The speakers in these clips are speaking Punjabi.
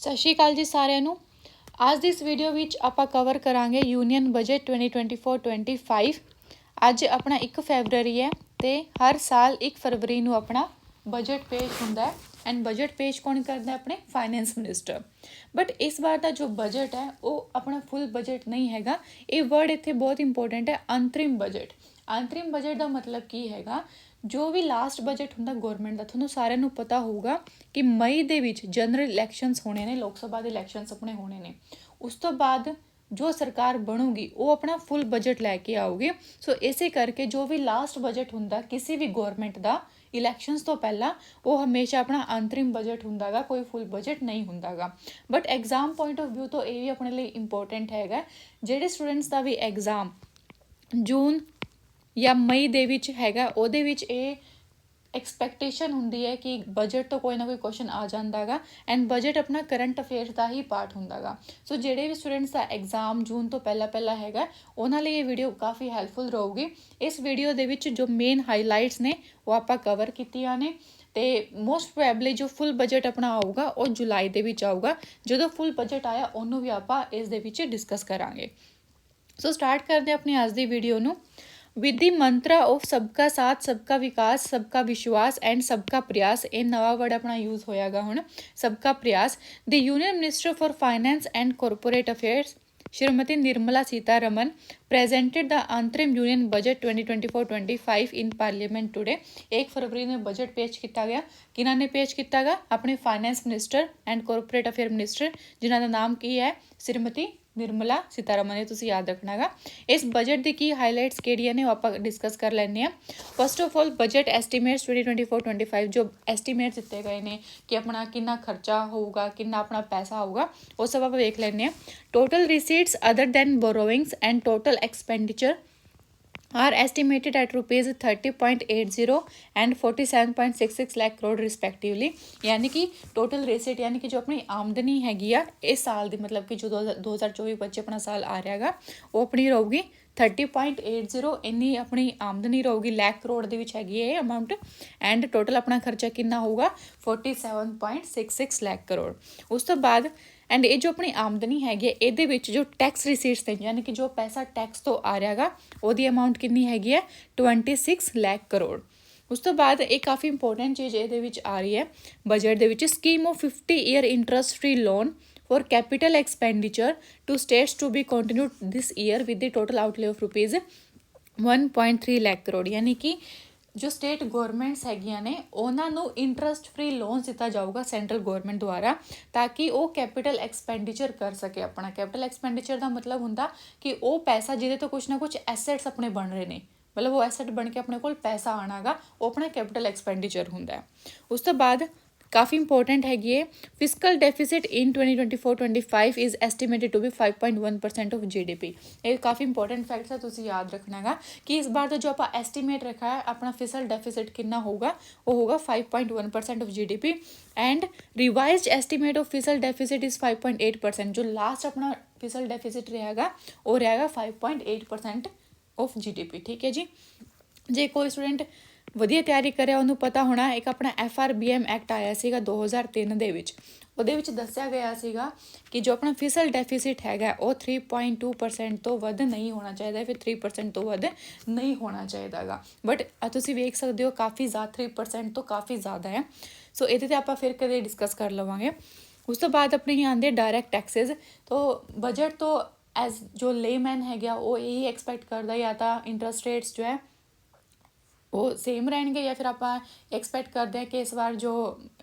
ਸਤਿ ਸ਼੍ਰੀ ਅਕਾਲ ਜੀ ਸਾਰਿਆਂ ਨੂੰ। ਅੱਜ ਦੀ ਇਸ ਵੀਡੀਓ ਵਿੱਚ ਆਪਾਂ ਕਵਰ ਕਰਾਂਗੇ ਯੂਨੀਅਨ ਬਜਟ 2024-25। ਅੱਜ ਆਪਣਾ 1 ਫੈਬਰਰੀ ਹੈ ਤੇ ਹਰ ਸਾਲ 1 ਫਰਵਰੀ ਨੂੰ ਆਪਣਾ ਬਜਟ ਪੇਸ਼ ਹੁੰਦਾ ਹੈ ਐਂਡ ਬਜਟ ਪੇਸ਼ ਕੌਣ ਕਰਦਾ ਹੈ? ਆਪਣੇ ਫਾਈਨੈਂਸ ਮਿਨਿਸਟਰ। ਬਟ ਇਸ ਵਾਰ ਦਾ ਜੋ ਬਜਟ ਹੈ ਉਹ ਆਪਣਾ ਫੁੱਲ ਬਜਟ ਨਹੀਂ ਹੈਗਾ। ਇਹ ਵਰਡ ਇੱਥੇ ਬਹੁਤ ਇੰਪੋਰਟੈਂਟ ਹੈ, ਅੰਤਰਿਮ ਬਜਟ। ਅੰਤਰਿਮ ਬਜਟ ਦਾ ਮਤਲਬ ਕੀ ਹੈਗਾ? ਜੋ ਵੀ ਲਾਸਟ ਬਜਟ ਹੁੰਦਾ ਗੌਰਮੈਂਟ ਦਾ, ਤੁਹਾਨੂੰ ਸਾਰਿਆਂ ਨੂੰ ਪਤਾ ਹੋਊਗਾ ਕਿ ਮਈ ਦੇ ਵਿੱਚ ਜਨਰਲ ਇਲੈਕਸ਼ਨਸ ਹੋਣੇ ਨੇ, ਲੋਕ ਸਭਾ ਦੇ ਇਲੈਕਸ਼ਨਸ ਆਪਣੇ ਹੋਣੇ ਨੇ। ਉਸ ਤੋਂ ਬਾਅਦ ਜੋ ਸਰਕਾਰ ਬਣੂਗੀ ਉਹ ਆਪਣਾ ਫੁੱਲ ਬਜਟ ਲੈ ਕੇ ਆਊਗੀ। ਸੋ ਇਸੇ ਕਰਕੇ ਜੋ ਵੀ ਲਾਸਟ ਬਜਟ ਹੁੰਦਾ ਕਿਸੇ ਵੀ ਗੌਰਮੈਂਟ ਦਾ ਇਲੈਕਸ਼ਨਸ ਤੋਂ ਪਹਿਲਾਂ, ਉਹ ਹਮੇਸ਼ਾ ਆਪਣਾ ਅੰਤਰਿਮ ਬਜਟ ਹੁੰਦਾ ਗਾ, ਕੋਈ ਫੁੱਲ ਬਜਟ ਨਹੀਂ ਹੁੰਦਾ ਗਾ। But exam point of view ਤੋਂ ਇਹ ਵੀ ਆਪਣੇ ਲਈ ਇੰਪੋਰਟੈਂਟ ਹੈਗਾ, ਜਿਹੜੇ ਸਟੂਡੈਂਟਸ ਦਾ ਵੀ ਐਗਜ਼ਾਮ ਜੂਨ ਜਾਂ ਮਈ ਦੇ ਵਿੱਚ ਹੈਗਾ, ਉਹਦੇ ਵਿੱਚ ਇਹ ਐਕਸਪੈਕਟੇਸ਼ਨ ਹੁੰਦੀ ਹੈ ਕਿ ਬਜਟ ਤੋਂ ਕੋਈ ਨਾ ਕੋਈ ਕੁਐਸਚਨ ਆ ਜਾਂਦਾ ਗਾ ਐਂਡ ਬਜਟ ਆਪਣਾ ਕਰੰਟ ਅਫੇਅਰਸ ਦਾ ਹੀ ਪਾਰਟ ਹੁੰਦਾ ਗਾ। ਸੋ ਜਿਹੜੇ ਵੀ ਸਟੂਡੈਂਟਸ ਦਾ ਐਗਜ਼ਾਮ ਜੂਨ ਤੋਂ ਪਹਿਲਾਂ ਹੈਗਾ, ਉਹਨਾਂ ਲਈ ਇਹ ਵੀਡੀਓ ਕਾਫੀ ਹੈਲਪਫੁਲ ਰਹੂਗੀ। ਇਸ ਵੀਡੀਓ ਦੇ ਵਿੱਚ ਜੋ ਮੇਨ ਹਾਈਲਾਈਟਸ ਨੇ ਉਹ ਆਪਾਂ ਕਵਰ ਕੀਤੀਆਂ ਨੇ ਤੇ ਮੋਸਟ ਪ੍ਰੋਬੈਬਲੀ ਜੋ ਫੁੱਲ ਬਜਟ ਆਪਣਾ ਆਊਗਾ ਉਹ ਜੁਲਾਈ ਦੇ ਵਿੱਚ ਆਊਗਾ। ਜਦੋਂ ਫੁੱਲ ਬਜਟ ਆਇਆ ਉਹਨੂੰ ਵੀ ਆਪਾਂ ਇਸ ਦੇ ਵਿੱਚ ਡਿਸਕਸ ਕਰਾਂਗੇ। ਸੋ ਸਟਾਰਟ ਕਰਦੇ ਆਪਣੀ ਅੱਜ ਦੀ ਵੀਡੀਓ ਨੂੰ। ਵਿਦ ਦੀ ਮੰਤਰਾ ਆਫ ਸਬਕਾ ਸਾਥ ਸਬਕਾ ਵਿਕਾਸ ਸਬਕਾ ਵਿਸ਼ਵਾਸ ਐਂਡ ਸਬਕਾ ਪ੍ਰਯਾਸ, ਇਹ ਨਵਾਂ ਵਰਡ ਆਪਣਾ ਯੂਜ਼ ਹੋਇਆਗਾ ਹੁਣ, ਸਬਕਾ ਪ੍ਰਯਾਸ। ਦੀ union minister for finance and corporate affairs Shrimati Nirmala Sitharaman presented the अंतरिम यूनियन बजट 2024-25 इन पार्लीमेंट टुडे। 1 फरवरी में बजट पेश किया गया। किन्हों ने पेश किया गया? अपने finance minister and corporate affair minister, जिन्हों का नाम की है श्रीमती निर्मला सीतारमन। ये तुसीं याद रखना गा। इस बजट की हाईलाइट्स किहड़ियां ने आप डिस्कस कर लैंदे आ। First of all budget estimates 2024-25 जो एस्टीमेट्स दिते गए हैं कि अपना कितना खर्चा होगा, कितना अपना पैसा होगा, वो सब आप वेख लैंदे आ। Total receipts other than borrowings and total expenditure are estimated at rupees 30.80 and 47.66 lakh crore respectively. यानी कि टोटल रेसिट यानी कि जो अपनी आमदनी हैगी आ इस साल की, मतलब कि जो 2024-25 अपना साल आ रहा है वो अपनी रहूगी 30.80 इन्नी अपनी आमदनी रहूगी लाख करोड़ ਦੇ ਵਿੱਚ ਹੈਗੀ ਇਹ ਅਮਾਉਂਟ। ਐਂਡ ਟੋਟਲ ਆਪਣਾ ਖਰਚਾ ਕਿੰਨਾ ਹੋਊਗਾ? 47.66 ਲੱਖ ਕਰੋੜ। ਉਸ ਤੋਂ ਬਾਅਦ ਐਂਡ ਇਹ ਜੋ ਆਪਣੀ ਆਮਦਨੀ ਹੈਗੀ ਹੈ ਇਹਦੇ ਵਿੱਚ ਜੋ ਟੈਕਸ ਰਿਸੀਟਸ ਨੇ, ਯਾਨੀ ਕਿ ਜੋ ਪੈਸਾ ਟੈਕਸ ਤੋਂ ਆ ਰਿਹਾ ਗਾ, ਉਹਦੀ ਅਮਾਉਂਟ ਕਿੰਨੀ ਹੈਗੀ ਹੈ? 26 ਲੱਖ ਕਰੋੜ। ਉਸ ਤੋਂ ਬਾਅਦ ਇਹ ਕਾਫੀ ਇੰਪੋਰਟੈਂਟ ਚੀਜ਼ ਇਹਦੇ ਵਿੱਚ ਆ ਰਹੀ ਹੈ ਬਜਟ ਦੇ ਵਿੱਚ, scheme of 50 year interest free loan for capital expenditure to states to be continued this year with the total outlay of rupees 1.3 lakh crore. ਯਾਨੀ ਕਿ ਜੋ ਸਟੇਟ ਗੌਰਮੈਂਟਸ ਹੈਗੀਆਂ ਨੇ ਉਹਨਾਂ ਨੂੰ ਇੰਟਰਸਟ ਫ੍ਰੀ ਲੋਨ ਦਿੱਤਾ ਜਾਊਗਾ ਸੈਂਟਰਲ ਗੌਰਮੈਂਟ ਦੁਆਰਾ, ਤਾਂ ਕਿ ਉਹ ਕੈਪੀਟਲ ਐਕਸਪੈਂਡੀਚਰ ਕਰ ਸਕੇ। ਆਪਣਾ ਕੈਪੀਟਲ ਐਕਸਪੈਂਡੀਚਰ ਦਾ ਮਤਲਬ ਹੁੰਦਾ ਕਿ ਉਹ ਪੈਸਾ ਜਿਹਦੇ ਤੋਂ ਕੁਛ ਨਾ ਕੁਛ ਐਸੈਟਸ ਆਪਣੇ ਬਣ ਰਹੇ ਨੇ, ਮਤਲਬ ਉਹ ਐਸੈਟ ਬਣ ਕੇ ਆਪਣੇ ਕੋਲ ਪੈਸਾ ਆਣਾ ਗਾ, ਉਹ ਆਪਣਾ ਕੈਪੀਟਲ ਐਕਸਪੈਂਡੀਚਰ ਹੁੰਦਾ ਹੈ। ਉਸ ਤੋਂ ਬਾਅਦ ਕਾਫੀ ਇੰਪੋਰਟੈਂਟ ਹੈਗੀ ਹੈ, fiscal deficit in 2024-25 is estimated to be 5.1% of GDP। ਇਹ ਕਾਫੀ ਇੰਪੋਰਟੈਂਟ ਫੈਕਟਸ ਹੈ, ਤੁਸੀਂ ਯਾਦ ਰੱਖਣਾ ਹੈਗਾ ਕਿ ਇਸ ਬਾਰ ਦਾ ਜੋ ਆਪਾਂ ਐਸਟੀਮੇਟ ਰੱਖਾ ਹੈ ਆਪਣਾ ਫਿਸਕਲ ਡੈਫਿਸਿਟ ਕਿੰਨਾ ਹੋਊਗਾ? ਉਹ ਹੋਊਗਾ 5.1% of GDP and revised estimate of fiscal deficit is 5.8%। ਜੋ ਲਾਸਟ ਆਪਣਾ ਫਿਸਕਲ ਡੈਫਿਸਿਟ ਰਹੇਗਾ ਉਹ ਰਹੇਗਾ 5.8% ਆਫ GDP। ਠੀਕ ਹੈ ਜੀ। ਜੇ ਕੋਈ ਸਟੂਡੈਂਟ ਵਧੀਆ ਤਿਆਰੀ ਕਰਿਆ ਉਹਨੂੰ ਪਤਾ ਹੋਣਾ, ਇੱਕ ਆਪਣਾ FRBM ਐਕਟ ਆਇਆ ਸੀਗਾ 2003 ਦੇ ਵਿੱਚ, ਉਹਦੇ ਵਿੱਚ ਦੱਸਿਆ ਗਿਆ ਸੀਗਾ ਕਿ ਜੋ ਆਪਣਾ ਫਿਸਕਲ ਡੈਫਿਸਿਟ ਹੈਗਾ ਉਹ 3.2% ਤੋਂ ਵੱਧ ਨਹੀਂ ਹੋਣਾ ਚਾਹੀਦਾ, ਫਿਰ 3% ਤੋਂ ਵੱਧ ਨਹੀਂ ਹੋਣਾ ਚਾਹੀਦਾ ਗਾ। ਬਟ ਤੁਸੀਂ ਵੇਖ ਸਕਦੇ ਹੋ ਕਾਫੀ ਜ਼ਿਆਦਾ 3% ਤੋਂ ਕਾਫੀ ਜ਼ਿਆਦਾ ਹੈ। ਸੋ ਇਹਦੇ 'ਤੇ ਆਪਾਂ ਫਿਰ ਕਦੇ ਡਿਸਕਸ ਕਰ ਲਵਾਂਗੇ। ਉਸ ਤੋਂ ਬਾਅਦ ਆਪਣੇ ਹੀ ਆਉਂਦੇ ਡਾਇਰੈਕਟ ਟੈਕਸਿਸ। ਤੋਂ ਬਜਟ ਤੋਂ ਐਜ਼ ਜੋ ਲੇਮੈਨ ਹੈਗਾ ਉਹ ਇਹੀ ਐਕਸਪੈਕਟ ਕਰਦਾ ਜਾਂ ਤਾਂ ਇੰਟਰਸਟ ਰੇਟਸ ਜੋ ਹੈ ਉਹ ਸੇਮ ਰਹਿਣਗੇ ਜਾਂ ਫਿਰ ਆਪਾਂ ਐਕਸਪੈਕਟ ਕਰਦੇ ਹਾਂ ਕਿ ਇਸ ਵਾਰ ਜੋ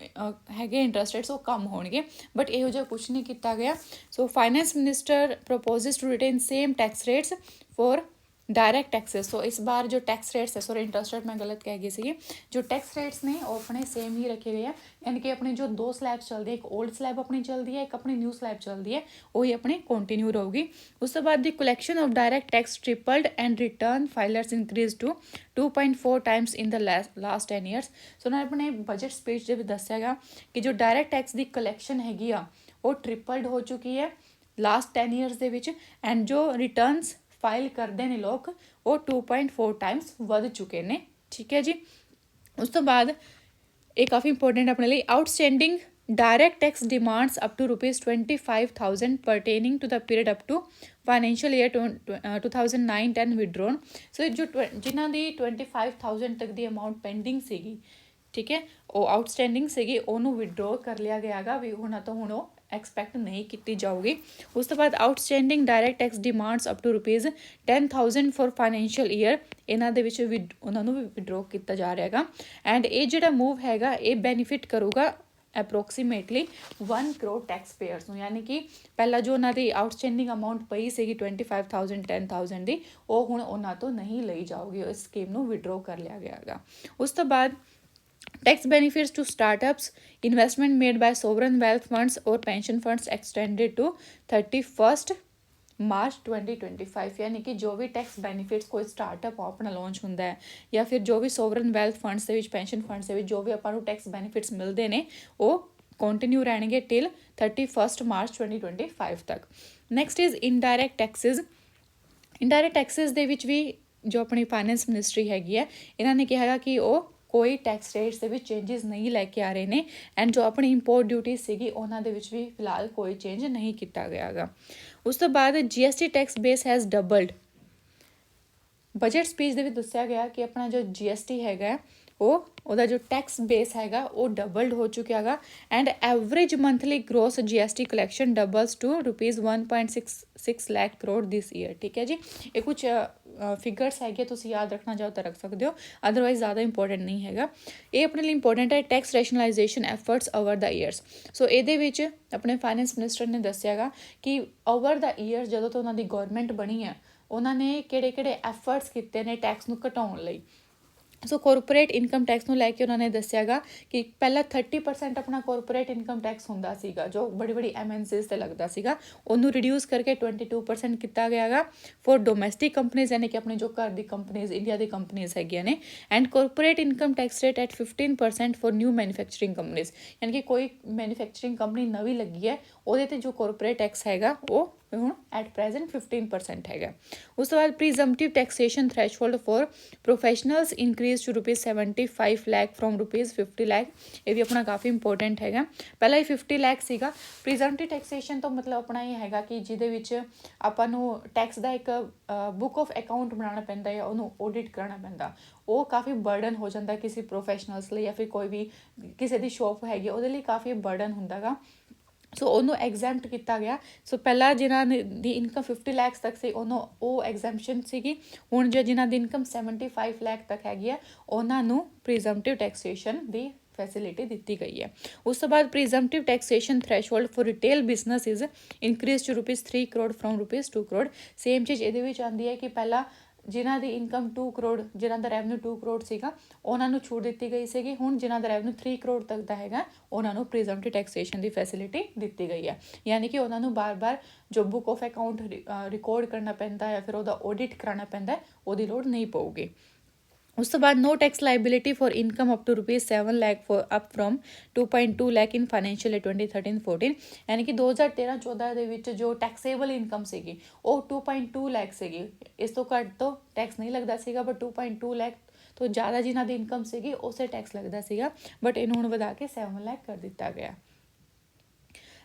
ਹੈਗੇ ਇੰਟਰਸਟ ਰੇਟਸ ਉਹ ਕਮ ਹੋਣਗੇ, ਬਟ ਇਹੋ ਜਿਹਾ ਕੁਛ ਨਹੀਂ ਕੀਤਾ ਗਿਆ। So finance minister proposes to retain same tax rates for direct taxes. So इस बार जो टैक्स रेट्स है, सॉरी इंटरस्ट रेट मैं गलत कह गई सी, जो टैक्स रेट्स ने वो अपने सेम ही रखे गए हैं। यानी कि अपनी जो 2 स्लैब्स चलती है, एक ओल्ड स्लैब अपनी चलती है, एक अपनी न्यू स्लैब चलती है, वही अपनी कंटिन्यू रहेगी। उसके बाद the collection of direct tax tripled and return filers increase to 2.4 times in the last 10 years. So उन्होंने अपने बजट स्पीच ਦੇ ਵਿੱਚ ਦੱਸਿਆ ਕਿ ਜੋ ਡਾਇਰੈਕਟ ਟੈਕਸ ਦੀ ਕਲੈਕਸ਼ਨ ਹੈਗੀ ਆ ਉਹ ਟ੍ਰਿਪਲਡ ਹੋ ਚੁੱਕੀ ਹੈ ਲਾਸਟ 10 ਈਅਰਸ ਦੇ ਵਿੱਚ ਐਂਡ ਜੋ ਰਿਟਰਨਸ फाइल करते हैं लोग वो 2.4 टाइम्स वध चुके हैं। ठीक है जी। उस तो बाद ये काफ़ी इंपॉर्टेंट अपने लिए outstanding direct tax demands up to rupees 25,000 pertaining to the period up to financial year 2009-10 withdrawn। ਸੋ ਜੋ ਜਿਨ੍ਹਾਂ ਦੀ 25,000 ਤੱਕ ਦੀ ਅਮਾਊਂਟ ਪੈਂਡਿੰਗ ਸੀਗੀ, ਠੀਕ ਹੈ, ਉਹ ਆਊਟਸਟੈਂਡਿੰਗ ਸੀਗੀ, ਉਹਨੂੰ ਵਿਡਰੋ ਕਰ ਲਿਆ ਗਿਆ ਹੈਗਾ ਵੀ ਉਹਨਾਂ ਤੋਂ ਹੁਣ ਉਹ ਐਕਸਪੈਕਟ ਨਹੀਂ ਕੀਤੀ ਜਾਊਗੀ। ਉਸ ਤੋਂ ਬਾਅਦ outstanding direct tax demands up to rupees 10,000 for financial year, ਇਹਨਾਂ ਦੇ ਵਿੱਚ ਉਹਨਾਂ ਨੂੰ ਵੀ ਵਿਡਰੋ ਕੀਤਾ ਜਾ ਰਿਹਾ ਹੈਗਾ। ਐਂਡ ਇਹ ਜਿਹੜਾ ਮੂਵ ਹੈਗਾ ਇਹ ਬੈਨੀਫਿਟ ਕਰੂਗਾ ਅਪਰੋਕਸੀਮੇਟਲੀ 1 ਕਰੋੜ ਟੈਕਸ ਪੇਅਰਸ ਨੂੰ, ਯਾਨੀ ਕਿ ਪਹਿਲਾਂ ਜੋ ਉਹਨਾਂ ਦੀ ਆਊਟਸਟੈਂਡਿੰਗ ਅਮਾਊਂਟ ਪਈ ਸੀਗੀ 25,000 10,000 ਦੀ, ਉਹ ਹੁਣ ਉਹਨਾਂ ਤੋਂ ਨਹੀਂ ਲਈ ਜਾਊਗੀ, ਇਸ ਸਕੀਮ ਨੂੰ ਵਿਡਰੋ ਕਰ ਲਿਆ ਗਿਆ ਹੈਗਾ। ਉਸ ਤੋਂ ਬਾਅਦ tax benefits to startups, investment made by sovereign wealth funds or pension funds extended to 31st March 2025, ਯਾਨੀ ਕਿ ਜੋ ਵੀ ਟੈਕਸ ਬੈਨੀਫਿਟਸ ਕੋਈ ਸਟਾਰਟਅਪ ਆਪਣਾ ਲਾਂਚ ਹੁੰਦਾ ਹੈ ਜਾਂ ਫਿਰ ਜੋ ਵੀ ਸੋਵਰਨ ਵੈਲਥ ਫੰਡਸ ਦੇ ਵਿੱਚ, ਪੈਨਸ਼ਨ ਫੰਡਸ ਦੇ ਵਿੱਚ ਜੋ ਵੀ ਆਪਾਂ ਨੂੰ ਟੈਕਸ ਬੈਨੀਫਿਟਸ ਮਿਲਦੇ ਨੇ ਉਹ ਕੰਟੀਨਿਊ ਰਹਿਣਗੇ ਟਿਲ 31st ਮਾਰਚ 2025 ਤੱਕ। Next is indirect Texas. Indirect Texas ਦੇ ਵਿੱਚ ਵੀ ਜੋ ਆਪਣੀ ਫਾਈਨੈਂਸ ਮਿਨਿਸਟਰੀ ਹੈਗੀ ਹੈ, ਇਹਨਾਂ ਨੇ ਕਿਹਾ ਹੈਗਾ ਕਿ ਉਹ ਕੋਈ ਟੈਕਸ ਰੇਟਸ ਦੇ ਵਿੱਚ ਚੇਂਜਸ ਨਹੀਂ ਲੈ ਕੇ ਆ ਰਹੇ ਨੇ, ਐਂਡ ਜੋ ਆਪਣੀ ਇੰਪੋਰਟ ਡਿਊਟੀ ਸੀਗੀ ਉਹਨਾਂ ਦੇ ਵਿੱਚ ਵੀ ਫਿਲਹਾਲ ਕੋਈ ਚੇਂਜ ਨਹੀਂ ਕੀਤਾ ਗਿਆ ਹੈਗਾ। ਉਸ ਤੋਂ ਬਾਅਦ GST tax base has doubled. Budget speech ਦੇ ਵਿੱਚ ਦੱਸਿਆ ਗਿਆ ਕਿ ਆਪਣਾ ਜੋ GST ਹੈਗਾ ਉਹਦਾ ਜੋ ਟੈਕਸ ਬੇਸ ਹੈਗਾ ਉਹ ਡਬਲਡ ਹੋ ਚੁੱਕਿਆ ਹੈਗਾ, and average monthly gross GST collection doubles to rupees 1.66 lakh crore this year. ਠੀਕ ਹੈ ਜੀ, ਇਹ ਕੁਛ ਫਿਗਰਸ ਹੈਗੇ, ਤੁਸੀਂ ਯਾਦ ਰੱਖਣਾ ਚਾਹੋ ਤਾਂ ਰੱਖ ਸਕਦੇ ਹੋ, ਅਦਰਵਾਈਜ਼ ਜ਼ਿਆਦਾ ਇੰਪੋਰਟੈਂਟ ਨਹੀਂ ਹੈਗਾ। ਇਹ ਆਪਣੇ ਲਈ ਇੰਪੋਰਟੈਂਟ ਹੈ ਟੈਕਸ ਰੈਸ਼ਨਲਾਈਜੇਸ਼ਨ ਐਫਰਟਸ ਓਵਰ ਦਾ ਈਅਰਸ। ਸੋ ਇਹਦੇ ਵਿੱਚ ਆਪਣੇ ਫਾਈਨੈਂਸ ਮਿਨਿਸਟਰ ਨੇ ਦੱਸਿਆ ਹੈਗਾ ਕਿ ਓਵਰ ਦਾ ਈਅਰ ਜਦੋਂ ਤੋਂ ਉਹਨਾਂ ਦੀ ਗੌਰਮੈਂਟ ਬਣੀ ਹੈ, ਉਹਨਾਂ ਨੇ ਕਿਹੜੇ ਐਫਰਟਸ ਕੀਤੇ ਨੇ ਟੈਕਸ ਨੂੰ ਘਟਾਉਣ ਲਈ। ਸੋ ਕਾਰਪੋਰੇਟ ਇਨਕਮ ਟੈਕਸ ਨੂੰ ਲੈ ਕੇ ਉਹਨਾਂ ਨੇ ਦੱਸਿਆਗਾ ਕਿ ਪਹਿਲਾਂ 30% ਆਪਣਾ ਕਾਰਪੋਰੇਟ ਇਨਕਮ ਟੈਕਸ ਹੁੰਦਾ ਸੀਗਾ ਜੋ ਬੜੀ MNCs 'ਤੇ ਲੱਗਦਾ ਸੀਗਾ, ਉਹਨੂੰ ਰਿਡਿਊਸ ਕਰਕੇ 22% ਕੀਤਾ ਗਿਆ ਹੈਗਾ ਫॉर ਡੋਮੈਸਟਿਕ ਕੰਪਨੀਜ਼, ਯਾਨੀ ਕਿ ਆਪਣੇ ਜੋ ਘਰ ਦੀ ਕੰਪਨੀਜ਼, ਇੰਡੀਆ ਦੀ ਕੰਪਨੀਜ਼ ਹੈਗੀਆਂ ਨੇ। And corporate income tax rate at 15% for new manufacturing companies, ਯਾਨੀ ਕਿ ਕੋਈ ਮੈਨੂਫੈਕਚਰਿੰਗ ਕੰਪਨੀ ਨਵੀਂ ਲੱਗੀ ਹੈ ਉਹਦੇ 'ਤੇ ਜੋ ਕਾਰਪੋਰੇਟ ਟੈਕਸ ਹੈਗਾ ਉਹ ਹੁਣ ਐਟ ਪ੍ਰੈਜ਼ੈਂਟ 15% ਹੈਗਾ। ਉਸ ਤੋਂ ਬਾਅਦ presumptive taxation threshold for professionals increase to rupees 75 lakh from rupees 50 lakh. ਇਹ ਵੀ ਆਪਣਾ ਕਾਫੀ ਇੰਪੋਰਟੈਂਟ ਹੈਗਾ। ਪਹਿਲਾਂ ਇਹ 50 ਲੱਖ ਸੀਗਾ। ਪ੍ਰੀਜ਼ੰਪਟਿਵ ਟੈਕਸੇਸ਼ਨ ਤੋਂ ਮਤਲਬ ਆਪਣਾ ਇਹ ਹੈਗਾ ਕਿ ਜਿਹਦੇ ਵਿੱਚ ਆਪਾਂ ਨੂੰ ਟੈਕਸ ਦਾ ਇੱਕ ਬੁੱਕ ਆਫ ਅਕਾਊਂਟ ਬਣਾਉਣਾ ਪੈਂਦਾ ਹੈ, ਉਹਨੂੰ ਆਡਿਟ ਕਰਨਾ ਪੈਂਦਾ, ਉਹ ਕਾਫੀ ਬਰਡਨ ਹੋ ਜਾਂਦਾ ਕਿਸੇ ਪ੍ਰੋਫੈਸ਼ਨਲਸ ਲਈ, ਜਾਂ ਫਿਰ ਕੋਈ ਵੀ ਕਿਸੇ ਦੀ ਸ਼ੋਪ ਹੈਗੀ ਉਹਦੇ ਲਈ ਕਾਫੀ ਬਰਡਨ ਹੁੰਦਾ ਗਾ। ਸੋ ਉਹਨੂੰ ਐਗਜ਼ੈਂਪਟ ਕੀਤਾ ਗਿਆ। ਸੋ ਪਹਿਲਾਂ ਜਿਨ੍ਹਾਂ ਦੀ ਇਨਕਮ 50 ਲੱਖ ਤੱਕ ਸੀ ਉਹਨੂੰ ਉਹ ਐਗਜ਼ੈਂਪਸ਼ਨ ਸੀਗੀ। ਹੁਣ ਜੋ ਜਿਨ੍ਹਾਂ ਦੀ ਇਨਕਮ 75 ਲੱਖ ਤੱਕ ਹੈਗੀ ਹੈ ਉਹਨਾਂ ਨੂੰ ਪ੍ਰੀਜ਼ੰਪਟਿਵ ਟੈਕਸੇਸ਼ਨ ਦੀ ਫੈਸਿਲਿਟੀ ਦਿੱਤੀ ਗਈ ਹੈ। ਉਸ ਤੋਂ ਬਾਅਦ presumptive taxation threshold for retail business is increase to rupees 3 crore from rupees 2 crore. Same ਚੀਜ਼ ਇਹਦੇ ਵਿੱਚ ਆਉਂਦੀ ਹੈ ਕਿ ਪਹਿਲਾਂ ਜਿਨ੍ਹਾਂ ਦੀ ਇਨਕਮ 2 ਕਰੋੜ, ਜਿਨ੍ਹਾਂ ਦਾ ਰੈਵਨਿਊ 2 ਕਰੋੜ ਸੀਗਾ ਉਹਨਾਂ ਨੂੰ ਛੂਟ ਦਿੱਤੀ ਗਈ ਸੀਗੀ। ਹੁਣ ਜਿਨ੍ਹਾਂ ਦਾ ਰੈਵਨਿਊ 3 ਕਰੋੜ ਤੱਕ ਦਾ ਹੈਗਾ ਉਹਨਾਂ ਨੂੰ ਪ੍ਰੀਜ਼ੰਪਟਿਵ ਟੈਕਸੇਸ਼ਨ ਦੀ ਫੈਸਿਲਿਟੀ ਦਿੱਤੀ ਗਈ ਹੈ, ਯਾਨੀ ਕਿ ਉਹਨਾਂ ਨੂੰ ਬਾਰ-ਬਾਰ ਜੋ ਬੁੱਕ ਆਫ ਅਕਾਊਂਟ ਰਿਕਾਰਡ ਕਰਨਾ ਪੈਂਦਾ ਜਾਂ ਫਿਰ ਉਹਦਾ ਆਡਿਟ ਕਰਾਉਣਾ ਪੈਂਦਾ ਉਹਦੀ ਲੋੜ ਨਹੀਂ ਪਊਗੀ। ਉਸ ਤੋਂ ਬਾਅਦ no tax liability for income up to rupees 7 lakh for up from 2.2 lakh in financial year 2013-14, ਯਾਨੀ ਕਿ 2013-14 ਦੇ ਵਿੱਚ ਜੋ ਟੈਕਸੇਬਲ ਇਨਕਮ ਸੀਗੀ ਉਹ 2.2 ਲੱਖ ਸੀਗੀ। ਇਸ ਤੋਂ ਘੱਟ ਤੋਂ ਟੈਕਸ ਨਹੀਂ ਲੱਗਦਾ ਸੀਗਾ, ਬਟ 2.2 ਲੱਖ ਤੋਂ ਜ਼ਿਆਦਾ ਜਿਨ੍ਹਾਂ ਦੀ ਇਨਕਮ ਸੀਗੀ ਉਸੇ ਟੈਕਸ ਲੱਗਦਾ ਸੀਗਾ, ਬਟ ਇਹਨੂੰ ਹੁਣ ਵਧਾ ਕੇ 7 ਲੱਖ ਕਰ ਦਿੱਤਾ ਗਿਆ।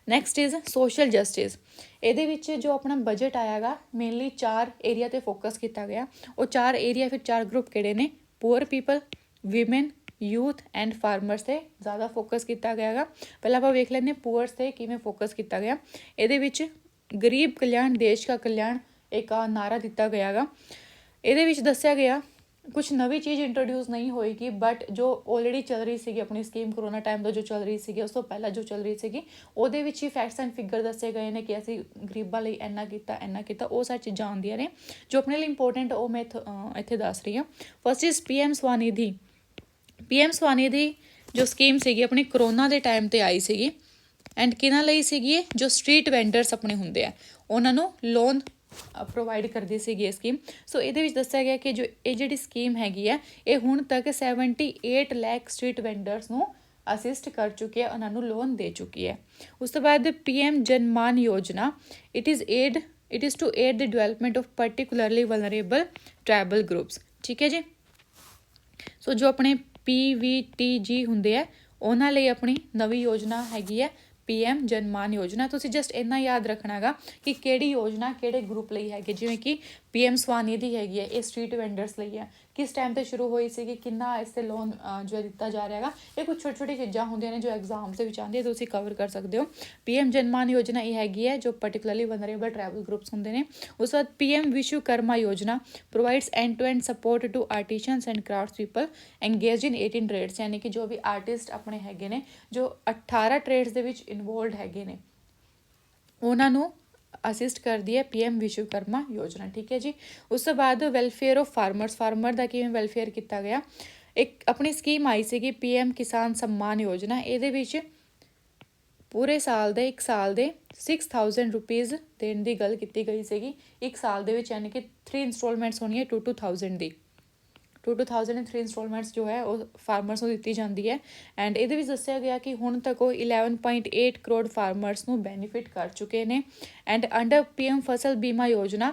Next is social justice. ਇਹਦੇ ਵਿੱਚ ਜੋ ਆਪਣਾ ਬਜਟ ਆਇਆ ਗਾ ਮੇਨਲੀ 4 ਏਰੀਆ 'ਤੇ ਫੋਕਸ ਕੀਤਾ ਗਿਆ। ਉਹ 4 ਏਰੀਆ ਫਿਰ 4 ਗਰੁੱਪ ਕਿਹੜੇ ਨੇ? Poor people, women, youth and farmers 'ਤੇ ਜ਼ਿਆਦਾ ਫੋਕਸ ਕੀਤਾ ਗਿਆ ਗਾ। ਪਹਿਲਾਂ ਆਪਾਂ ਵੇਖ ਲੈਂਦੇ ਪੂਅਰਸ 'ਤੇ ਕਿਵੇਂ ਫੋਕਸ ਕੀਤਾ ਗਿਆ। ਇਹਦੇ ਵਿੱਚ ਗਰੀਬ ਕਲਿਆਣ ਦੇਸ਼ ਕਾ ਕਲਿਆਣ ਇੱਕ ਨਾਰਾ ਦਿੱਤਾ ਗਿਆ ਗਾ। ਇਹਦੇ ਵਿੱਚ ਦੱਸਿਆ ਗਿਆ ਕੁਛ ਨਵੀਂ ਚੀਜ਼ ਇੰਟਰੋਡਿਊਸ ਨਹੀਂ ਹੋਏਗੀ, ਬਟ ਜੋ ਆਲਰੇਡੀ ਚੱਲ ਰਹੀ ਸੀਗੀ ਆਪਣੀ ਸਕੀਮ ਕਰੋਨਾ ਟਾਈਮ ਤੋਂ ਜੋ ਚੱਲ ਰਹੀ ਸੀਗੀ ਉਸ ਤੋਂ ਪਹਿਲਾਂ ਜੋ ਚੱਲ ਰਹੀ ਸੀਗੀ ਉਹਦੇ ਵਿੱਚ ਹੀ ਫੈਕਟਸ ਐਂਡ ਫਿਗਰ ਦੱਸੇ ਗਏ ਨੇ ਕਿ ਅਸੀਂ ਗਰੀਬਾਂ ਲਈ ਇੰਨਾ ਕੀਤਾ, ਉਹ ਸਾਰੀ ਚੀਜ਼ਾਂ ਆਉਂਦੀਆਂ ਨੇ ਜੋ ਆਪਣੇ ਲਈ ਇੰਪੋਰਟੈਂਟ ਉਹ ਮੈਂ ਇੱਥੇ ਦੱਸ ਰਹੀ ਹਾਂ। First is PM ਸਵਾਨਿਧੀ। PM ਸਵਾਨਿਧੀ ਜੋ ਸਕੀਮ ਸੀਗੀ ਆਪਣੀ ਕਰੋਨਾ ਦੇ ਟਾਈਮ 'ਤੇ ਆਈ ਸੀਗੀ, ਐਂਡ ਕਿਹਨਾਂ ਲਈ ਸੀਗੀ? ਜੋ ਸਟਰੀਟ ਵੈਂਡਰਸ ਆਪਣੇ ਹੁੰਦੇ ਆ ਉਹਨਾਂ ਨੂੰ ਲੋਨ ਪ੍ਰੋਵਾਈਡ ਕਰਦੀ ਸੀਗੀ ਇਹ ਸਕੀਮ। ਸੋ ਇਹਦੇ ਵਿੱਚ ਦੱਸਿਆ ਗਿਆ ਕਿ ਜੋ ਇਹ ਜਿਹੜੀ ਸਕੀਮ ਹੈਗੀ ਹੈ ਇਹ ਹੁਣ ਤੱਕ 78 ਲੱਖ ਸਟਰੀਟ ਵੈਂਡਰਸ ਨੂੰ ਅਸਿਸਟ ਕਰ ਚੁੱਕੀ ਹੈ, ਉਹਨਾਂ ਨੂੰ ਲੋਨ ਦੇ ਚੁੱਕੀ ਹੈ। ਉਸ ਤੋਂ ਬਾਅਦ PM Janman Yojana, it is to aid the development of particularly vulnerable tribal groups. ਠੀਕ ਹੈ ਜੀ। ਸੋ ਜੋ ਆਪਣੇ PVTG ਹੁੰਦੇ ਆ ਉਹਨਾਂ ਲਈ ਆਪਣੀ ਨਵੀਂ ਯੋਜਨਾ ਹੈਗੀ ਹੈ PM ਜਨ ਮਾਨ ਯੋਜਨਾ। ਤੁਸੀਂ ਜਸਟ ਇੰਨਾ ਯਾਦ ਰੱਖਣਾ ਗਾ ਕਿ ਕਿਹੜੀ ਯੋਜਨਾ ਕਿਹੜੇ ਗਰੁੱਪ ਲਈ ਹੈਗੀ। ਜਿਵੇਂ ਕਿ PM ਸਵਾਨਿਧੀ ਹੈਗੀ ਹੈ, ਇਹ ਸਟਰੀਟ ਵੈਂਡਰਸ ਲਈ ਹੈ, ਕਿਸ ਟਾਈਮ 'ਤੇ ਸ਼ੁਰੂ ਹੋਈ ਸੀਗੀ, ਕਿੰਨਾ ਇਸ 'ਤੇ ਲੋਨ ਜੋ ਦਿੱਤਾ ਜਾ ਰਿਹਾ ਹੈਗਾ। ਇਹ ਕੁਛ ਛੋਟੀ ਛੋਟੀ ਚੀਜ਼ਾਂ ਹੁੰਦੀਆਂ ਨੇ ਜੋ ਐਗਜ਼ਾਮਸ ਦੇ ਵਿੱਚ ਆਉਂਦੀਆਂ, ਤੁਸੀਂ ਕਵਰ ਕਰ ਸਕਦੇ ਹੋ। PM ਜਨ ਮਾਨ ਯੋਜਨਾ ਇਹ ਹੈਗੀ ਹੈ ਜੋ ਪਰਟੀਕੁਲਰਲੀ ਵਨਰੇਬਲ ਟ੍ਰਾਈਬਲ ਗਰੁੱਪਸ ਹੁੰਦੇ ਨੇ। ਉਸ ਤੋਂ ਬਾਅਦ PM Vishwakarma Yojana provides end to end support to artisans and crafts people engage in 18 trades, ਯਾਨੀ ਕਿ ਜੋ ਵੀ ਆਰਟਿਸਟ ਆਪਣੇ ਹੈਗੇ ਨੇ ਜੋ 18 ਟ੍ਰੇਡਸ ਦੇ ਵਿੱਚ ਇਨਵੋਲਡ ਹੈਗੇ ਨੇ ਉਹਨਾਂ ਨੂੰ ਅਸਿਸਟ ਕਰਦੀ ਹੈ PM ਵਿਸ਼ਵਕਰਮਾ ਯੋਜਨਾ। ਠੀਕ ਹੈ ਜੀ। ਉਸ ਤੋਂ ਬਾਅਦ ਵੈਲਫੇਅਰ ਆਫ ਫਾਰਮਰਸ, ਫਾਰਮਰ ਦਾ ਕਿਵੇਂ ਵੈਲਫੇਅਰ ਕੀਤਾ ਗਿਆ। ਇੱਕ ਆਪਣੀ ਸਕੀਮ ਆਈ ਸੀਗੀ PM ਕਿਸਾਨ सम्मान ਯੋਜਨਾ। ਇਹਦੇ ਵਿੱਚ ਪੂਰੇ ਸਾਲ ਦੇ 1 ਸਾਲ ਦੇ 6000 ਰੁਪੀਜ਼ ਦੇਣ ਦੀ ਗੱਲ ਕੀਤੀ ਗਈ ਸੀਗੀ 1 ਸਾਲ ਦੇ ਵਿੱਚ, ਯਾਨੀ ਕਿ 3 ਇੰਸਟਾਲਮੈਂਟਸ ਹੋਣੀਆਂ 2-2000 ਦੀ। 2-2000 3 ਇੰਸਟਾਲਮੈਂਟਸ ਜੋ ਹੈ ਉਹ ਫਾਰਮਰਸ ਨੂੰ ਦਿੱਤੀ ਜਾਂਦੀ ਹੈ। ਐਂਡ ਇਹਦੇ ਵਿੱਚ ਦੱਸਿਆ ਗਿਆ ਕਿ ਹੁਣ ਤੱਕ ਉਹ 11.8 ਕਰੋੜ ਫਾਰਮਰਸ ਨੂੰ ਬੈਨੀਫਿਟ ਕਰ ਚੁੱਕੇ ਨੇ। And under PM Fasal Bima Yojana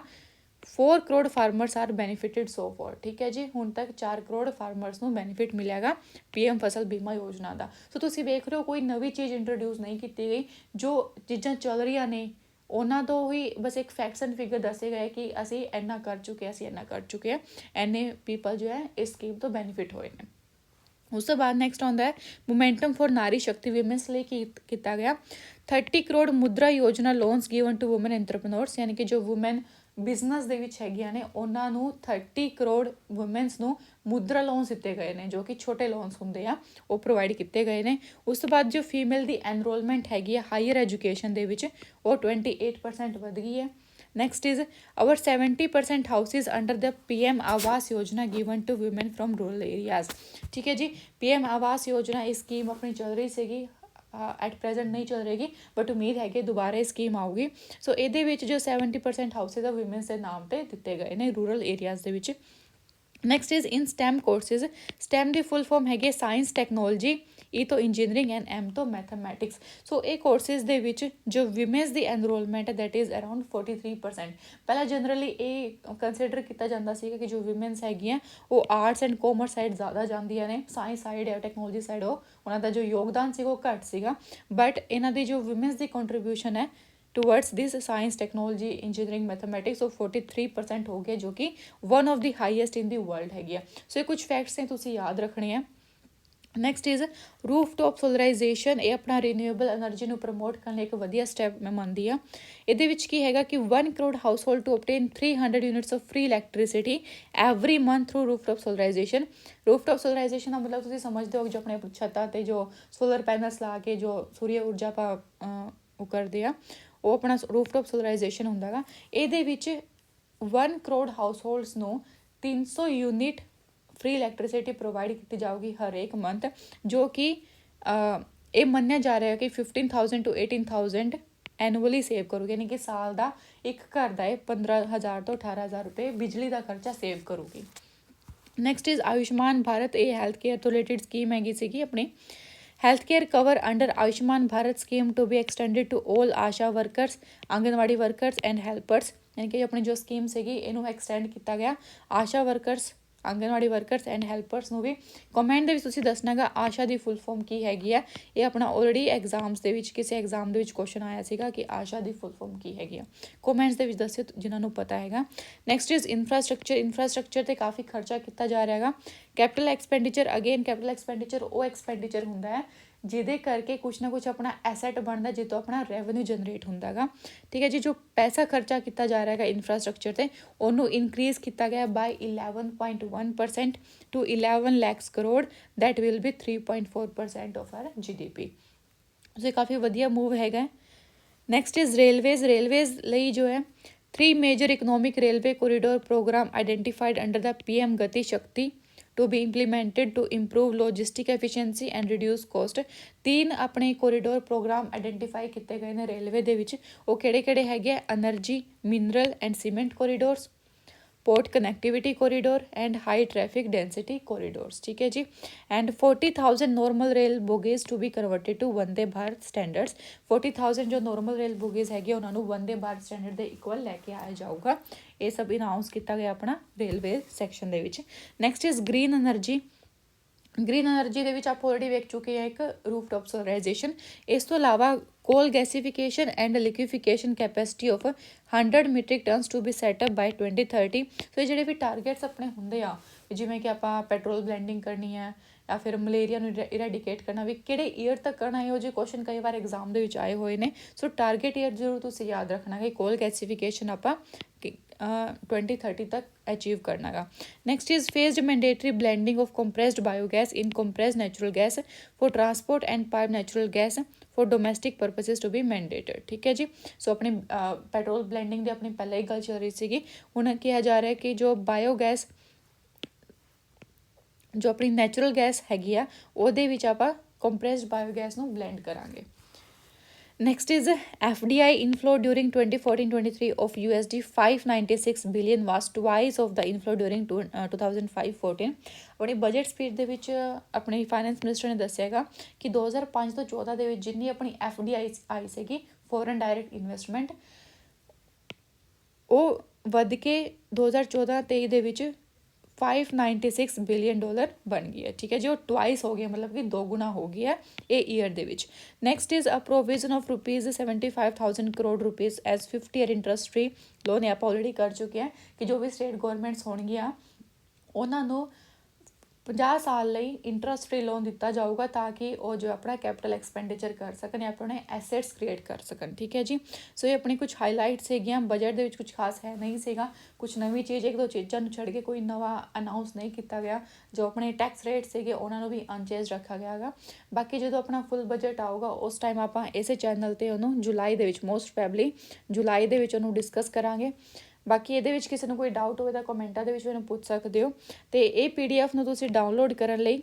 4 crore farmers are benefited so far. ਠੀਕ ਹੈ ਜੀ, ਹੁਣ ਤੱਕ 4 ਕਰੋੜ ਫਾਰਮਰਸ ਨੂੰ ਬੈਨੀਫਿਟ ਮਿਲਿਆਗਾ PM ਫਸਲ ਬੀਮਾ ਯੋਜਨਾ ਦਾ। ਸੋ ਤੁਸੀਂ ਵੇਖ ਰਹੇ ਹੋ ਕੋਈ ਨਵੀਂ ਚੀਜ਼ ਇੰਟਰੋਡਿਊਸ ਨਹੀਂ ਕੀਤੀ ਗਈ, ਜੋ ਚੀਜ਼ਾਂ ਚੱਲ ਰਹੀਆਂ ਨੇ ਉਹਨਾਂ ਤੋਂ ਹੀ ਬਸ ਇੱਕ ਫੈਕਟਸ ਐਂਡ ਫਿਗਰ ਦੱਸੇ ਗਏ ਕਿ ਅਸੀਂ ਇੰਨਾ ਕਰ ਚੁੱਕੇ ਹਾਂ, ਅਸੀਂ ਇੰਨਾ ਕਰ ਚੁੱਕੇ ਹਾਂ, ਇੰਨੇ ਪੀਪਲ ਜੋ ਹੈ ਇਸ ਸਕੀਮ ਤੋਂ ਬੈਨੀਫਿਟ ਹੋਏ ਨੇ। ਉਸ ਤੋਂ ਬਾਅਦ ਨੈਕਸਟ ਆਉਂਦਾ ਹੈ momentum for Nari Shakti women's ਲਈ ਕੀਤਾ ਗਿਆ 30 crore Mudra Yojana loans given to women entrepreneurs, ਯਾਨੀ ਕਿ ਜੋ ਵੂਮਨ ਬਿਜ਼ਨਸ ਦੇ ਵਿੱਚ ਹੈਗੀਆਂ ਨੇ ਉਹਨਾਂ ਨੂੰ 30 ਕਰੋੜ ਵੂਮਨਸ ਨੂੰ ਮੁਦਰਾ ਲੋਨਸ ਦਿੱਤੇ ਗਏ ਨੇ, ਜੋ ਕਿ ਛੋਟੇ ਲੋਨਸ ਹੁੰਦੇ ਆ, ਉਹ ਪ੍ਰੋਵਾਈਡ ਕੀਤੇ ਗਏ ਨੇ। ਉਸ ਤੋਂ ਬਾਅਦ ਜੋ ਫੀਮੇਲ ਦੀ ਐਨਰੋਲਮੈਂਟ ਹੈਗੀ ਹੈ ਹਾਇਰ ਐਜੂਕੇਸ਼ਨ ਦੇ ਵਿੱਚ ਉਹ 28% ਵਧ ਗਈ ਹੈ। Next is our 70% houses under the PM Awas Yojana given to women from rural areas। ठीक है जी, PM आवास योजना ਇਹ ਸਕੀਮ ਆਪਣੀ ਚੱਲ ਰਹੀ ਸੀਗੀ, ਐਟ ਪ੍ਰੈਜ਼ੈਂਟ ਨਹੀਂ ਚੱਲ ਰਹੇਗੀ ਬਟ ਉਮੀਦ ਹੈ ਕਿ ਦੁਬਾਰਾ ਇਹ ਸਕੀਮ ਆਊਗੀ। ਸੋ ਇਹਦੇ ਵਿੱਚ ਜੋ 70% ਹਾਊਸਿਸ ਆ ਵੂਮਨਸ ਦੇ ਨਾਮ 'ਤੇ ਦਿੱਤੇ ਗਏ ਨੇ ਰੂਰਲ ਏਰੀਆਜ਼ ਦੇ ਵਿੱਚ। Next is in STEM courses. STEM the full form ਹੈਗੀ ਸਾਇੰਸ ਟੈਕਨੋਲੋਜੀ, E ਤੋਂ ਇੰਜੀਨੀਅਰਿੰਗ ਐਂਡ M ਤੋਂ ਮੈਥਮੈਟਿਕਸ। ਸੋ ਇਹ ਕੋਰਸਿਸ ਦੇ ਵਿੱਚ ਜੋ ਵਿਮਨਸ ਦੀ ਐਨਰੋਲਮੈਂਟ ਹੈ ਦੈਟ ਇਜ਼ ਅਰਾਊਂਡ 43%। ਪਹਿਲਾਂ ਜਨਰਲੀ ਇਹ ਕੰਸੀਡਰ ਕੀਤਾ ਜਾਂਦਾ ਸੀਗਾ ਕਿ ਜੋ ਵਿਮਨਸ ਹੈਗੀਆਂ ਉਹ ਆਰਟਸ ਐਂਡ ਕਾਮਰਸ ਸਾਈਡ ਜ਼ਿਆਦਾ ਜਾਂਦੀਆਂ ਨੇ, ਸਾਇੰਸ ਸਾਈਡ ਜਾਂ ਟੈਕਨੋਲੋਜੀ ਸਾਈਡ ਉਹਨਾਂ ਦਾ ਜੋ ਯੋਗਦਾਨ ਸੀਗਾ ਉਹ ਘੱਟ ਸੀਗਾ। ਬਟ ਇਹਨਾਂ ਦੀ ਜੋ ਵਿਮਨਸ ਦੀ ਕੰਟਰੀਬਿਊਸ਼ਨ ਹੈ towards this science technology engineering mathematics of 43% ਹੋ ਗਏ, ਜੋ ਕਿ one of the highest in the world ਹੈਗੀ ਆ। ਸੋ ਇਹ ਕੁਝ ਫੈਕਟਸ ਨੇ ਤੁਸੀਂ ਯਾਦ ਰੱਖਣੇ ਆ। Next is rooftop solarization. ਇਹ ਆਪਣਾ ਰੀਨਿਊਏਬਲ ਐਨਰਜੀ ਨੂੰ ਪ੍ਰਮੋਟ ਕਰਨ ਲਈ ਇੱਕ ਵਧੀਆ ਸਟੈਪ ਮੈਂ ਮੰਨਦੀ ਹਾਂ। ਇਹਦੇ ਵਿੱਚ ਕੀ ਹੈਗਾ ਕਿ 1 crore household to obtain 300 units of free electricity every month through rooftop solarization. Rooftop solarization ਦਾ ਮਤਲਬ ਤੁਸੀਂ ਸਮਝਦੇ ਹੋ ਜੋ ਆਪਣੇ ਛੱਤਾਂ 'ਤੇ ਜੋ ਸੋਲਰ ਪੈਨਲਸ ਲਾ ਕੇ ਜੋ ਸੂਰਜ ਊਰਜਾ ਉਹ ਕਰਦੇ ਆ, ਉਹ ਆਪਣਾ ਰੂਫਟੌਪ ਸੋਲਰਾਈਜੇਸ਼ਨ ਹੁੰਦਾ ਗਾ। ਇਹਦੇ ਵਿੱਚ 1 ਕਰੋੜ ਹਾਊਸ ਹੋਲਡਸ ਨੂੰ 300 ਯੂਨਿਟ ਫ੍ਰੀ ਇਲੈਕਟ੍ਰੀਸਿਟੀ ਪ੍ਰੋਵਾਈਡ ਕੀਤੀ ਜਾਊਗੀ ਹਰੇਕ ਮੰਥ, ਜੋ ਕਿ ਇਹ ਮੰਨਿਆ ਜਾ ਰਿਹਾ ਕਿ 15,000 to 18,000 ਐਨੂਅਲੀ ਸੇਵ ਕਰੂਗੀ, ਯਾਨੀ ਕਿ ਸਾਲ ਦਾ ਇੱਕ ਘਰ ਦਾ ਇਹ 15,000 ਤੋਂ 18,000 ਰੁਪਏ ਬਿਜਲੀ ਦਾ ਖਰਚਾ ਸੇਵ ਕਰੂਗੀ। Next is Ayushman Bharat. ਇਹ ਹੈਲਥ ਕੇਅਰ ਤੋਂ ਰਿਲੇਟਿਡ ਸਕੀਮ ਹੈਗੀ ਸੀਗੀ ਆਪਣੀ। Health care cover under Ayushman Bharat scheme to be extended to all ASHA workers, anganwadi workers and helpers, ਯਾਨੀ ਕਿ ਆਪਣੀ ਜੋ ਸਕੀਮ ਸੀਗੀ ਇਹਨੂੰ ਐਕਸਟੈਂਡ ਕੀਤਾ ਗਿਆ ASHA workers, anganwadi workers and helpers ਨੂੰ ਵੀ। ਕਮੈਂਟ ਦੇ ਵਿੱਚ ਤੁਸੀਂ ਦੱਸਣਾਗਾ ਆਸ਼ਾ ਦੀ ਫੁੱਲ ਫਾਰਮ ਕੀ ਹੈਗੀ ਆ। ਇਹ ਆਪਣਾ ਆਲਰੇਡੀ ਐਗਜ਼ਾਮਸ ਦੇ ਵਿੱਚ ਕਿਸੇ ਐਗਜ਼ਾਮ ਦੇ ਵਿੱਚ ਕੁਐਸਚਨ ਆਇਆ ਸੀਗਾ ਕਿ ਆਸ਼ਾ ਦੀ ਫੁੱਲ ਫਾਰਮ ਕੀ ਹੈਗੀ ਆ। ਕਮੈਂਟਸ ਦੇ ਵਿੱਚ ਦੱਸਿਓ ਜਿਨ੍ਹਾਂ ਨੂੰ ਪਤਾ ਹੈਗਾ। Next is infrastructure. ਇਨਫਰਾਸਟ੍ਰਕਚਰ 'ਤੇ ਕਾਫੀ ਖਰਚਾ ਕੀਤਾ ਜਾ ਰਿਹਾ ਹੈਗਾ। Capital expenditure, again capital expenditure ਉਹ ਐਕਸਪੈਂਡੀਚਰ ਹੁੰਦਾ ਹੈ ਜਿਹਦੇ ਕਰਕੇ ਕੁਛ ਨਾ ਕੁਛ ਆਪਣਾ ਐਸੈਟ ਬਣਦਾ, ਜਿੱਥੋਂ ਆਪਣਾ ਰੈਵਨਿਊ ਜਨਰੇਟ ਹੁੰਦਾ ਹੈਗਾ। ਠੀਕ ਹੈ ਜੀ, ਜੋ ਪੈਸਾ ਖਰਚਾ ਕੀਤਾ ਜਾ ਰਿਹਾ ਹੈਗਾ ਇਨਫਰਾਸਟ੍ਰਕਚਰ 'ਤੇ ਉਹਨੂੰ ਇਨਕਰੀਜ਼ ਕੀਤਾ ਗਿਆ ਬਾਈ 11.1% ਟੂ 11 lakh crore, that will be 3.4% of our GDP। So ਕਾਫੀ ਵਧੀਆ ਮੂਵ ਹੈਗਾ। Next is railways. ਰੇਲਵੇਜ਼ ਲਈ ਜੋ ਹੈ 3 major economic railway corridor program identified under the PM Gati Shakti to be implemented to improve logistic efficiency and reduce cost। 3 ਆਪਣੇ ਕੋਰੀਡੋਰ ਪ੍ਰੋਗਰਾਮ ਆਈਡੈਂਟੀਫਾਈ ਕੀਤੇ ਗਏ ਨੇ ਰੇਲਵੇ ਦੇ ਵਿੱਚ। ਉਹ ਕਿਹੜੇ ਕਿਹੜੇ ਹੈਗੇ ਆ? Energy, mineral and cement corridors, port connectivity corridor and high traffic density corridors. ठीक है जी। And 40,000 normal rail bogies to be converted to Vande Bharat standards. 40,000 जो नॉर्मल रेल बोगीज है उन्होंने वंदे भारत स्टैंडर्ड के इक्वल लैके आया जाऊगा। ये सब अनाउंस किया गया अपना रेलवे सैक्शन के। Next is green energy. Green energy ਦੇ ਵਿੱਚ ਆਪਾਂ ਆਲਰੇਡੀ ਵੇਖ ਚੁੱਕੇ ਹਾਂ ਇੱਕ ਰੂਫਟੌਪ ਸੋਲਰਾਈਜੇਸ਼ਨ। ਇਸ ਤੋਂ ਇਲਾਵਾ coal gasification and liquefaction capacity of 100 metric tons to be set up by 2030। So ਇਹ ਜਿਹੜੇ ਵੀ ਟਾਰਗੇਟਸ ਆਪਣੇ ਹੁੰਦੇ ਆ, ਜਿਵੇਂ ਕਿ ਆਪਾਂ ਪੈਟਰੋਲ ਬਲੈਂਡਿੰਗ ਕਰਨੀ ਹੈ ਜਾਂ ਫਿਰ ਮਲੇਰੀਆ ਨੂੰ ਇਰੈਡੀਕੇਟ ਕਰਨਾ, ਵੀ ਕਿਹੜੇ ਈਅਰ ਤੱਕ ਕਰਨਾ, ਇਹੋ ਜਿਹੇ ਕੁਐਸਚਨ ਕਈ ਵਾਰ ਐਗਜ਼ਾਮ ਦੇ ਵਿੱਚ ਆਏ ਹੋਏ ਨੇ। ਸੋ ਟਾਰਗੇਟ ਈਅਰ ਜ਼ਰੂਰ ਤੁਸੀਂ ਯਾਦ ਰੱਖਣਾ ਕਿ ਕੋਲ ਗੈਸੀਫਿਕੇਸ਼ਨ ਆਪਾਂ 2030 ਤੱਕ ਅਚੀਵ ਕਰਨਾ ਗਾ। Next is phased mandatory blending of compressed biogas in compressed natural gas for transport and pipe natural gas for domestic purposes to be mandated. ठीक है जी। सो अपनी ਪੈਟਰੋਲ ਬਲੈਂਡਿੰਗ ਦੀ ਆਪਣੀ ਪਹਿਲਾਂ ਹੀ ਗੱਲ ਚੱਲ ਰਹੀ ਸੀਗੀ। ਹੁਣ ਕਿਹਾ ਜਾ ਰਿਹਾ ਕਿ ਜੋ ਬਾਇਓਗੈਸ, ਜੋ ਆਪਣੀ ਨੈਚੁਰਲ ਗੈਸ ਹੈਗੀ ਆ, ਉਹਦੇ ਵਿੱਚ ਆਪਾਂ ਕੰਪਰੈਸਡ ਬਾਇਓਗੈਸ ਨੂੰ ਬਲੈਂਡ ਕਰਾਂਗੇ। Next is FDI inflow during 2014-23 of USD 596 billion was twice of the inflow during 2005-14। ਆਪਣੀ ਬਜਟ ਸਪੀਚ ਦੇ ਵਿੱਚ ਆਪਣੇ ਫਾਈਨੈਂਸ ਮਿਨਿਸਟਰ ਨੇ ਦੱਸਿਆਗਾ ਕਿ 2005 ਤੋਂ 14 ਦੇ ਵਿੱਚ ਜਿੰਨੀ ਆਪਣੀ FDI ਆਈ ਸੀਗੀ, ਫੋਰਨ ਡਾਇਰੈਕਟ ਇਨਵੈਸਟਮੈਂਟ, ਉਹ ਵੱਧ ਕੇ 2014-23 ਦੇ ਵਿੱਚ $596 ਬਿਲੀਅਨ ਬਣ ਗਈ ਹੈ। ਠੀਕ ਹੈ ਜੀ। ਉਹ ਟਵਾਈਸ ਹੋ ਗਿਆ, ਮਤਲਬ ਕਿ 2 ਗੁਣਾ ਹੋ ਗਿਆ ਇਹ ਈਅਰ ਦੇ ਵਿੱਚ। Next is a provision of ₹75,000 crore as 50 year interest free loan. ਆਪਾਂ ਆਲਰੇਡੀ ਕਰ ਚੁੱਕੇ ਹਾਂ ਕਿ ਜੋ ਵੀ ਸਟੇਟ ਗੌਰਮੈਂਟਸ ਹੋਣਗੀਆਂ ਉਹਨਾਂ ਨੂੰ 50 ਸਾਲ ਲਈ ਇੰਟਰਸਟ ਫ੍ਰੀ ਲੋਨ ਦਿੱਤਾ ਜਾਊਗਾ, ਤਾਂ ਕਿ ਉਹ ਜੋ ਆਪਣਾ ਕੈਪੀਟਲ ਐਕਸਪੈਂਡੀਚਰ ਕਰ ਸਕਣ, ਆਪਣੇ ਐਸੈਟਸ ਕ੍ਰੀਏਟ ਕਰ ਸਕਣ। ਠੀਕ ਹੈ ਜੀ। ਸੋ ਇਹ ਆਪਣੀ ਕੁਝ ਹਾਈਲਾਈਟ ਸੀਗੀਆਂ। ਬਜਟ ਦੇ ਵਿੱਚ ਕੁਝ ਖਾਸ ਹੈ ਨਹੀਂ ਸੀਗਾ, ਕੁਝ ਨਵੀਂ ਚੀਜ਼, ਇੱਕ ਦੋ ਚੀਜ਼ਾਂ ਨੂੰ ਛੱਡ ਕੇ ਕੋਈ ਨਵਾਂ ਅਨਾਊਂਸ ਨਹੀਂ ਕੀਤਾ ਗਿਆ। ਜੋ ਆਪਣੇ ਟੈਕਸ ਰੇਟ ਸੀਗੇ ਉਹਨਾਂ ਨੂੰ ਵੀ ਅਨਚੇਂਜ ਰੱਖਿਆ ਗਿਆ ਹੈਗਾ। ਬਾਕੀ ਜਦੋਂ ਆਪਣਾ ਫੁੱਲ ਬਜਟ ਆਊਗਾ ਉਸ ਟਾਈਮ ਆਪਾਂ ਇਸੇ ਚੈਨਲ 'ਤੇ ਉਹਨੂੰ ਜੁਲਾਈ ਦੇ ਵਿੱਚ, ਮੋਸਟ ਪ੍ਰੋਬੈਬਲੀ ਜੁਲਾਈ ਦੇ ਵਿੱਚ ਉਹਨੂੰ ਡਿਸਕਸ ਕਰਾਂਗੇ। ਬਾਕੀ ਇਹਦੇ ਵਿੱਚ ਕਿਸੇ ਨੂੰ ਕੋਈ ਡਾਊਟ ਹੋਵੇ ਤਾਂ ਕਮੈਂਟਾਂ ਦੇ ਵਿੱਚ ਮੈਨੂੰ ਪੁੱਛ ਸਕਦੇ ਹੋ। ਅਤੇ ਇਹ PDF ਨੂੰ ਤੁਸੀਂ ਡਾਊਨਲੋਡ ਕਰਨ ਲਈ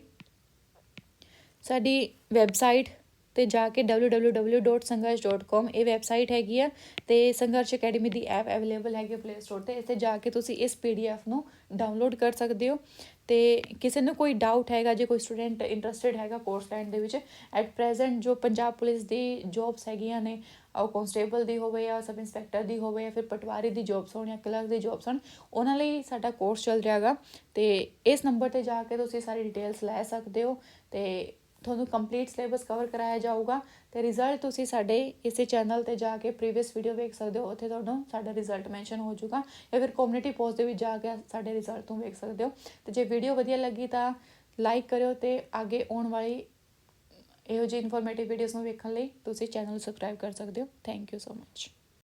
ਸਾਡੀ ਵੈਬਸਾਈਟ 'ਤੇ ਜਾ ਕੇ www.ਸੰਘਰਸ਼.com ਇਹ ਵੈਬਸਾਈਟ ਹੈਗੀ ਆ, ਅਤੇ ਸੰਘਰਸ਼ ਅਕੈਡਮੀ ਦੀ ਐਪ ਅਵੇਲੇਬਲ ਹੈਗੀ ਪਲੇ ਸਟੋਰ 'ਤੇ। ਇੱਥੇ ਜਾ ਕੇ ਤੁਸੀਂ ਇਸ PDF ਨੂੰ ਡਾਊਨਲੋਡ ਕਰ ਸਕਦੇ ਹੋ। ਅਤੇ ਕਿਸੇ ਨੂੰ ਕੋਈ ਡਾਊਟ ਹੈਗਾ, ਜੇ ਕੋਈ ਸਟੂਡੈਂਟ ਇੰਟਰਸਟਿਡ ਹੈਗਾ ਕੋਰਸ ਲਾਈਨ ਦੇ ਵਿੱਚ, ਐਟ ਪ੍ਰੈਜ਼ੈਂਟ ਜੋ ਪੰਜਾਬ ਪੁਲਿਸ ਦੀ ਜੋਬਸ ਹੈਗੀਆਂ ਨੇ, ਉਹ ਕੌਂਸਟੇਬਲ ਦੀ ਹੋਵੇ ਜਾਂ ਸਬ ਇੰਸਪੈਕਟਰ ਦੀ ਹੋਵੇ ਜਾਂ ਫਿਰ ਪਟਵਾਰੀ ਦੀ ਜੋਬਸ ਹੋਣ ਜਾਂ ਕਲਰਕ ਦੀ ਜੋਬਸ ਹੋਣ, ਉਹਨਾਂ ਲਈ ਸਾਡਾ ਕੋਰਸ ਚੱਲ ਰਿਹਾ ਹੈਗਾ। ਅਤੇ ਇਸ ਨੰਬਰ 'ਤੇ ਜਾ ਕੇ ਤੁਸੀਂ ਸਾਰੀ ਡਿਟੇਲਸ ਲੈ ਸਕਦੇ ਹੋ ਅਤੇ ਤੁਹਾਨੂੰ ਕੰਪਲੀਟ ਸਿਲੇਬਸ ਕਵਰ ਕਰਾਇਆ ਜਾਊਗਾ। ਅਤੇ ਰਿਜ਼ਲਟ ਤੁਸੀਂ ਸਾਡੇ ਇਸੇ ਚੈਨਲ 'ਤੇ ਜਾ ਕੇ ਪ੍ਰੀਵੀਅਸ ਵੀਡੀਓ ਵੇਖ ਸਕਦੇ ਹੋ, ਉੱਥੇ ਤੁਹਾਨੂੰ ਸਾਡਾ ਰਿਜ਼ਲਟ ਮੈਂਸ਼ਨ ਹੋ ਜਾਊਗਾ, ਜਾਂ ਫਿਰ ਕਮਿਊਨਿਟੀ ਪੋਸਟ ਦੇ ਵਿੱਚ ਜਾ ਕੇ ਸਾਡੇ ਰਿਜ਼ਲਟ ਨੂੰ ਵੇਖ ਸਕਦੇ ਹੋ। ਅਤੇ ਜੇ ਵੀਡੀਓ ਵਧੀਆ ਲੱਗੀ ਤਾਂ ਲਾਈਕ ਕਰਿਓ, ਅਤੇ ਅੱਗੇ ਆਉਣ ਵਾਲੀ ਇਹੋ ਜਿਹੀ ਇਨਫੋਰਮੇਟਿਵ ਵੀਡੀਓਜ਼ ਨੂੰ ਵੇਖਣ ਲਈ ਤੁਸੀਂ ਚੈਨਲ ਨੂੰ ਸਬਸਕ੍ਰਾਈਬ ਕਰ ਸਕਦੇ ਹੋ। Thank you so much.